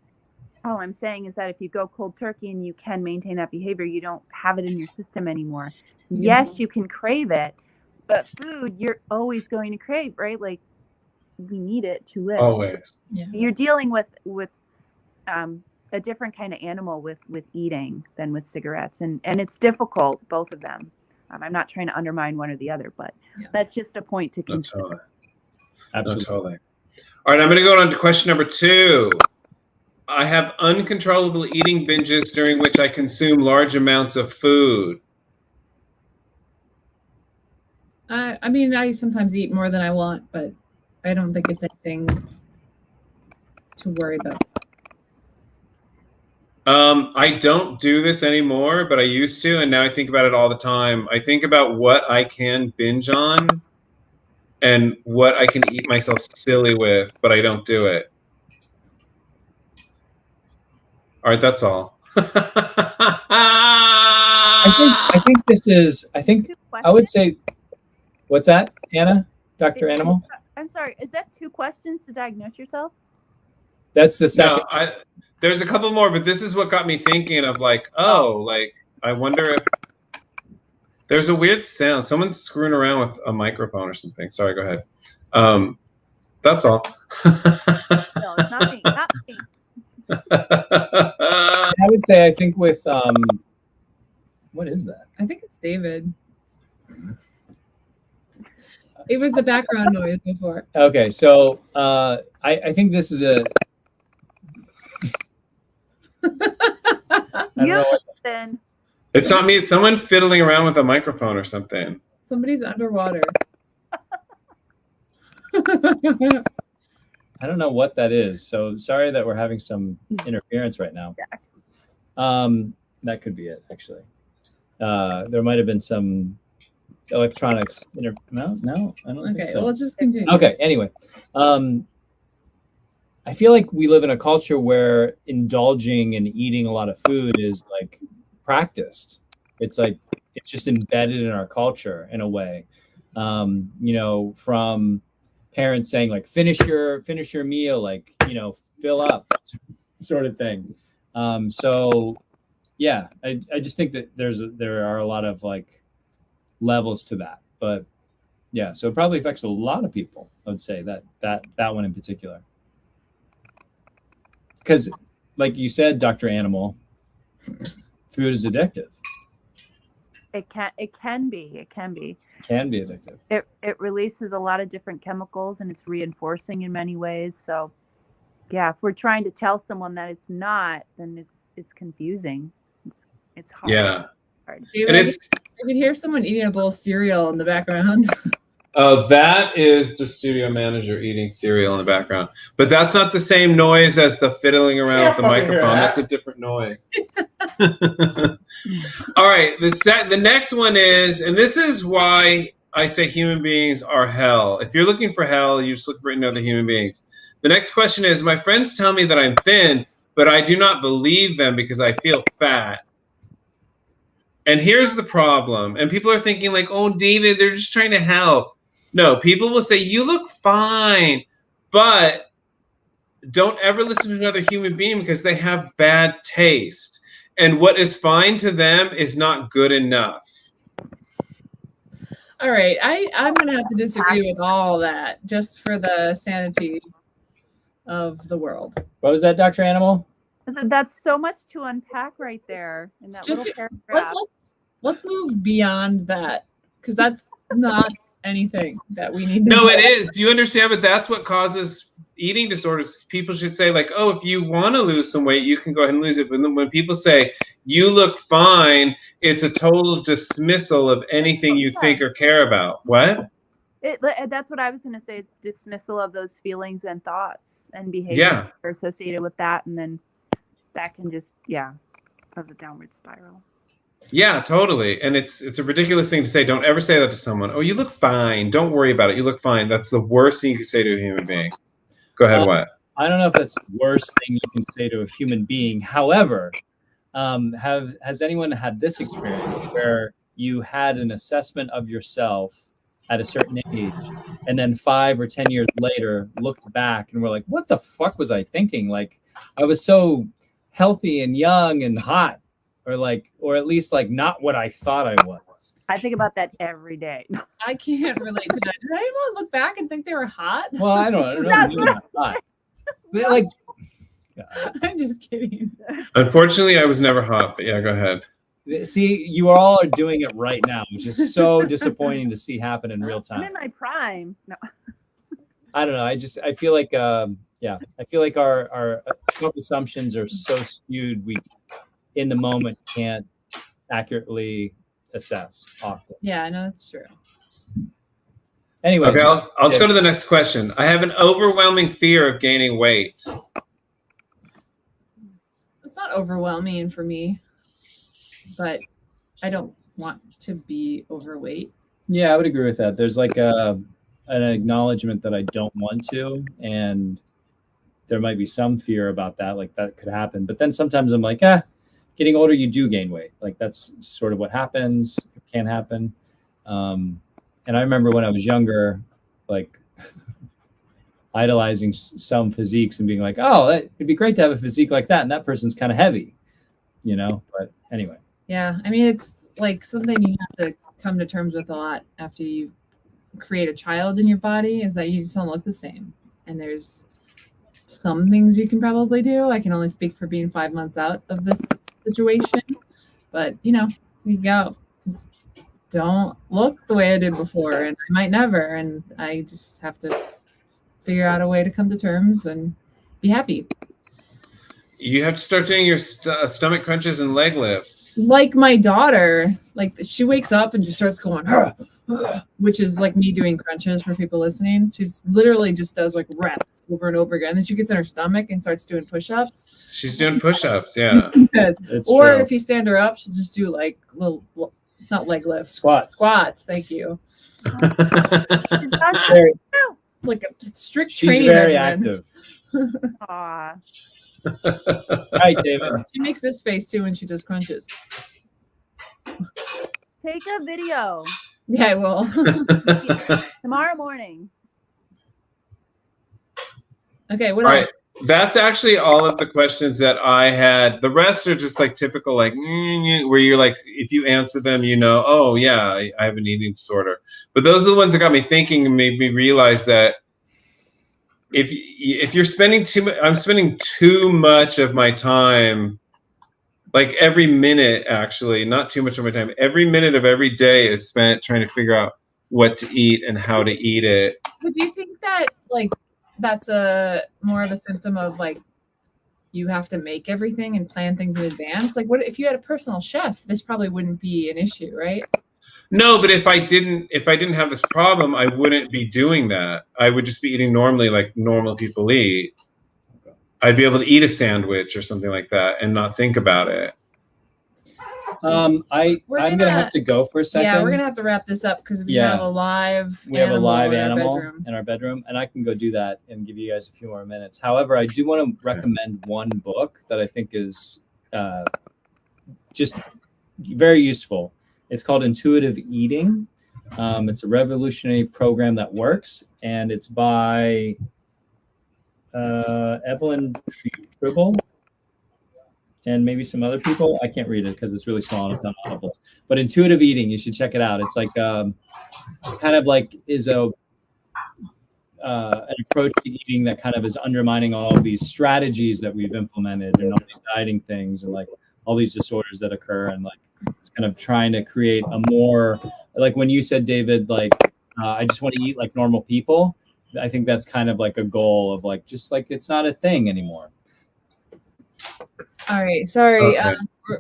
All I'm saying is that if you go cold turkey and you can maintain that behavior, you don't have it in your system anymore. Yes, you can crave it, but food you're always going to crave, right? Like, we need it to live. Always. Yeah. You're dealing with a different kind of animal with eating than with cigarettes, and it's difficult, both of them. I'm not trying to undermine one or the other, but that's just a point to consider. Totally. Absolutely. Totally. All right, I'm going to go on to question number 2. I have uncontrollable eating binges during which I consume large amounts of food. I mean, I sometimes eat more than I want, but I don't think it's anything to worry about. I don't do this anymore, but I used to, and now I think about it all the time. I think about what I can binge on and what I can eat myself silly with, but I don't do it. All right, that's all. I think this is, I would say, what's that, Anna? Dr. Animal? I'm sorry, is that 2 questions to diagnose yourself? That's the second. No, there's a couple more, but this is what got me thinking of like, I wonder if there's a weird sound. Someone's screwing around with a microphone or something. Sorry, go ahead. That's all. No, it's not me. Not me. I would say, I think with, what is that? I think it's David. It was the background noise before. Okay, so I think this is a. I don't know what- It's not me. It's someone fiddling around with a microphone or something. Somebody's underwater. I don't know what that is. So sorry that we're having some interference right now. That could be it, actually. There might have been some electronics. No, I don't think Okay, so. well, let's just continue. Okay, anyway. I feel like we live in a culture where indulging and eating a lot of food is like practiced. It's like, it's just embedded in our culture in a way. From parents saying like, finish your meal, like, fill up sort of thing. So yeah, I just think that there are a lot of like levels to that, but yeah, so it probably affects a lot of people. I would say that one in particular. Because, like you said, Dr. Animal, food is addictive. It can be. It can be addictive. It releases a lot of different chemicals, and it's reinforcing in many ways. So, yeah, if we're trying to tell someone that it's not, then it's confusing. It's hard. Yeah. David, I can hear someone eating a bowl of cereal in the background. Oh, that is the studio manager eating cereal in the background. But that's not the same noise as the fiddling around with the microphone. That's a different noise. All right. The next one is, and this is why I say human beings are hell. If you're looking for hell, you just look for it in other human beings. The next question is, my friends tell me that I'm thin, but I do not believe them because I feel fat. And here's the problem. And people are thinking like, oh, David, they're just trying to help. No, people will say, you look fine, but don't ever listen to another human being because they have bad taste. And what is fine to them is not good enough. All right, I'm going to have to disagree with all that just for the sanity of the world. What was that, Dr. Animal? So that's so much to unpack right there in that little paragraph. Let's move beyond that, because that's not anything that we need to No, know. it is. Do you understand? But that's what causes eating disorders. People should say like, oh, if you want to lose some weight, you can go ahead and lose it. But when people say, you look fine, it's a total dismissal of anything you think or care about. What? That's what I was going to say. It's dismissal of those feelings and thoughts and behavior that are associated with that. And then that can just, cause a downward spiral. Yeah, totally. And it's a ridiculous thing to say. Don't ever say that to someone. Oh, you look fine. Don't worry about it. You look fine. That's the worst thing you could say to a human being. Go ahead. What? I don't know if that's the worst thing you can say to a human being. However, has anyone had this experience where you had an assessment of yourself at a certain age, and then 5 or 10 years later looked back and were like, what the fuck was I thinking? Like, I was so healthy and young and hot, or at least like not what I thought I was. I think about that every day. I can't relate to that. Did anyone look back and think they were hot? Well, I don't know. But like, God. I'm just kidding. Unfortunately, I was never hot, but yeah, go ahead. See, you all are doing it right now, which is so disappointing to see happen in real I'm time. in my prime. No. I don't know. I feel like, I feel like our assumptions are so skewed. We, in the moment, can't accurately assess often. Yeah, no, that's true. Anyway. Okay, I'll just go to the next question. I have an overwhelming fear of gaining weight. It's not overwhelming for me, but I don't want to be overweight. Yeah, I would agree with that. There's like an acknowledgement that I don't want to, and there might be some fear about that, like that could happen. But then sometimes I'm like, getting older, you do gain weight. Like that's sort of what happens. It can happen. And I remember when I was younger, like idolizing some physiques and being like, oh, it'd be great to have a physique like that. And that person's kind of heavy, you know, but anyway. Yeah. I mean, it's like something you have to come to terms with a lot after you create a child in your body, is that you just don't look the same. And there's some things you can probably do. I can only speak for being 5 months out of this situation, but you know, you go. Just don't look the way I did before, and I might never, and I just have to figure out a way to come to terms and be happy. You have to start doing your stomach crunches and leg lifts. Like my daughter, like she wakes up and just starts going, which is like me doing crunches for people listening. She's literally just does like reps over and over again. Then she gets in her stomach and starts doing push-ups. She's doing push-ups, yeah. Or true. If you stand her up, she'll just do like little, not leg lifts. Squats, thank you. It's like a strict training. She's very regimen. active. Aw. Right, David. She makes this face too when she does crunches. Take a video. Yeah, I will. Tomorrow morning. Okay, what all else? right. That's actually all of the questions that I had. The rest are just like typical, like where you're like, if you answer them, you know, oh yeah, I have an eating disorder. But those are the ones that got me thinking and made me realize that if you're spending I'm spending too much of my time, like every minute, actually, not too much of my time. Every minute of every day is spent trying to figure out what to eat and how to eat it. But do you think that like that's a more of a symptom of like you have to make everything and plan things in advance? Like, what if you had a personal chef? This probably wouldn't be an issue, right? No, but if I didn't have this problem, I wouldn't be doing that. I would just be eating normally, like normal people eat. I'd be able to eat a sandwich or something like that and not think about it. I'm gonna have to go for a second. Yeah, we're gonna have to wrap this up because we have a live animal in our bedroom, and I can go do that and give you guys a few more minutes. However, I do want to recommend one book that I think is just very useful. It's called Intuitive Eating. It's a revolutionary program that works, and it's by Evelyn Tribble and maybe some other people. I can't read it because it's really small and it's on Audible. But Intuitive Eating, you should check it out. It's like kind of like is an approach to eating that kind of is undermining all of these strategies that we've implemented and all these dieting things and like all these disorders that occur, and like it's kind of trying to create a more, like when you said, David, like I just want to eat like normal people. I think that's kind of like a goal of like just like it's not a thing anymore. All right, sorry. Okay.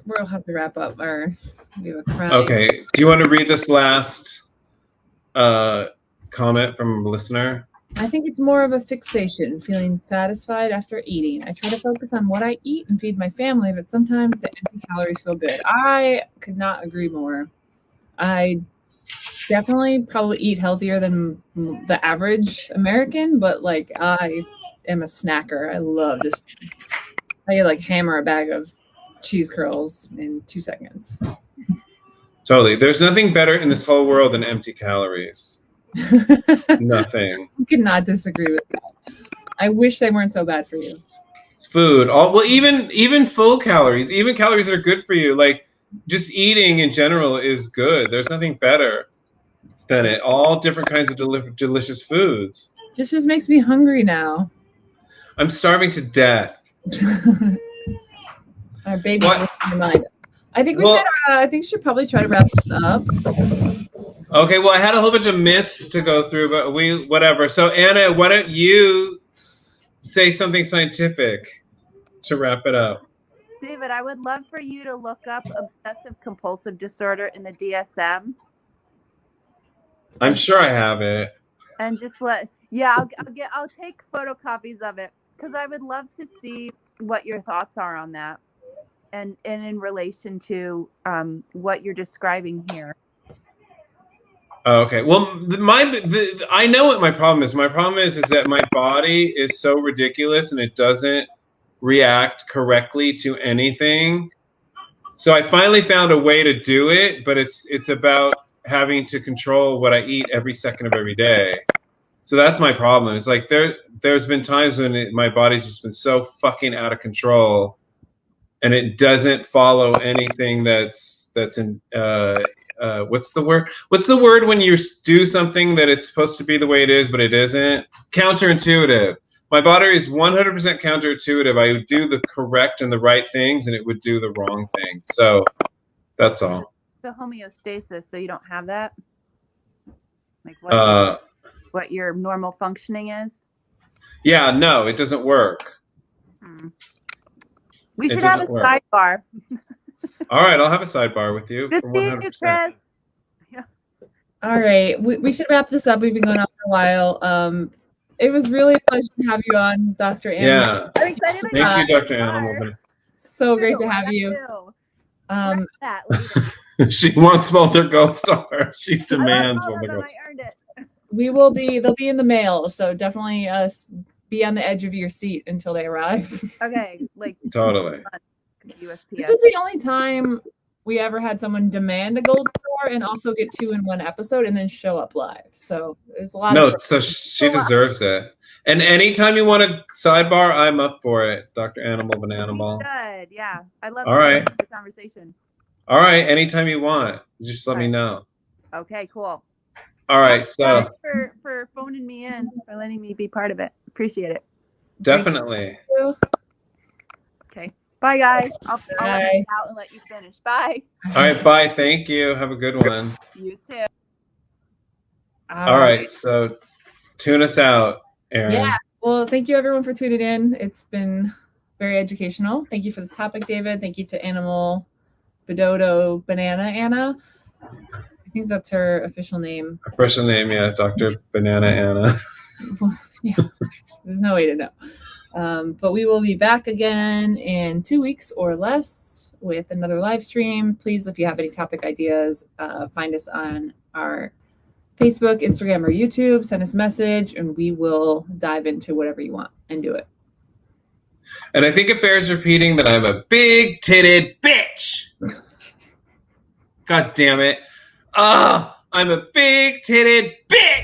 We'll have to wrap up. We have a crowd. Okay. Do you want to read this last comment from a listener? I think it's more of a fixation, feeling satisfied after eating. I try to focus on what I eat and feed my family, but sometimes the empty calories feel good. I could not agree more. I definitely probably eat healthier than the average American, but like am a snacker. I love just, I could like hammer a bag of cheese curls in 2 seconds. Totally. There's nothing better in this whole world than empty calories. Nothing. I could not disagree with that. I wish they weren't so bad for you. It's food. Well, even full calories, even calories that are good for you, like just eating in general is good. There's nothing better than it. All different kinds of delicious foods. Just makes me hungry now. I'm starving to death. Our baby's in my mind. I think we should probably try to wrap this up. Okay, well, I had a whole bunch of myths to go through, but whatever. So Anna, why don't you say something scientific to wrap it up? David, I would love for you to look up obsessive compulsive disorder in the DSM. I'm sure I have it. And just I'll take photocopies of it because I would love to see what your thoughts are on that, and in relation to what you're describing here. Okay. Well, I know what my problem is. My problem is that my body is so ridiculous and it doesn't react correctly to anything. So I finally found a way to do it, but it's about having to control what I eat every second of every day. So that's my problem. It's like there's been times when my body's just been so fucking out of control, and it doesn't follow anything that's in what's the word? What's the word when you do something that it's supposed to be the way it is, but it isn't? Counterintuitive. My body is 100% counterintuitive. I would do the correct and the right things, and it would do the wrong thing. So that's all. The homeostasis, so you don't have that? Like what your normal functioning is? Yeah, no, it doesn't work. We should have a sidebar. All right, I'll have a sidebar with you. Good For seeing you, 100%. Chris. Yeah. All right, we should wrap this up. We've been going on for a while. It was really a pleasure to have you on, Dr. Animal. Yeah. I'm excited. Thank you, Dr. Animal. So great to have you. That later. She wants both her gold stars. She demands both her gold stars. I earned it. They'll be in the mail, so definitely be on the edge of your seat until they arrive. Okay, like Totally. USPS. This was the only time we ever had someone demand a gold star and also get 2 in one episode and then show up live. So there's a lot of so she deserves it. And anytime you want a sidebar, I'm up for it, Dr. Animal Bananimal. Good, yeah. I love the conversation. All right, anytime you want. Just let me know. Okay, cool. All right, thanks for phoning me in, for letting me be part of it. Appreciate it. Definitely. Okay. Bye, guys. I'll let you out and let you finish. Bye. All right, bye. Thank you. Have a good one. You too. All right, so tune us out, Erin. Yeah. Well, thank you everyone for tuning in. It's been very educational. Thank you for this topic, David. Thank you to Animal Bedodo Banana Anna. I think that's her official name. Official name, yeah, Dr. Banana Anna. Yeah, there's no way to know. But we will be back again in 2 weeks or less with another live stream. Please, if you have any topic ideas, find us on our Facebook, Instagram, or YouTube. Send us a message, and we will dive into whatever you want and do it. And I think it bears repeating that I'm a big-titted bitch. God damn it. I'm a big-titted bitch.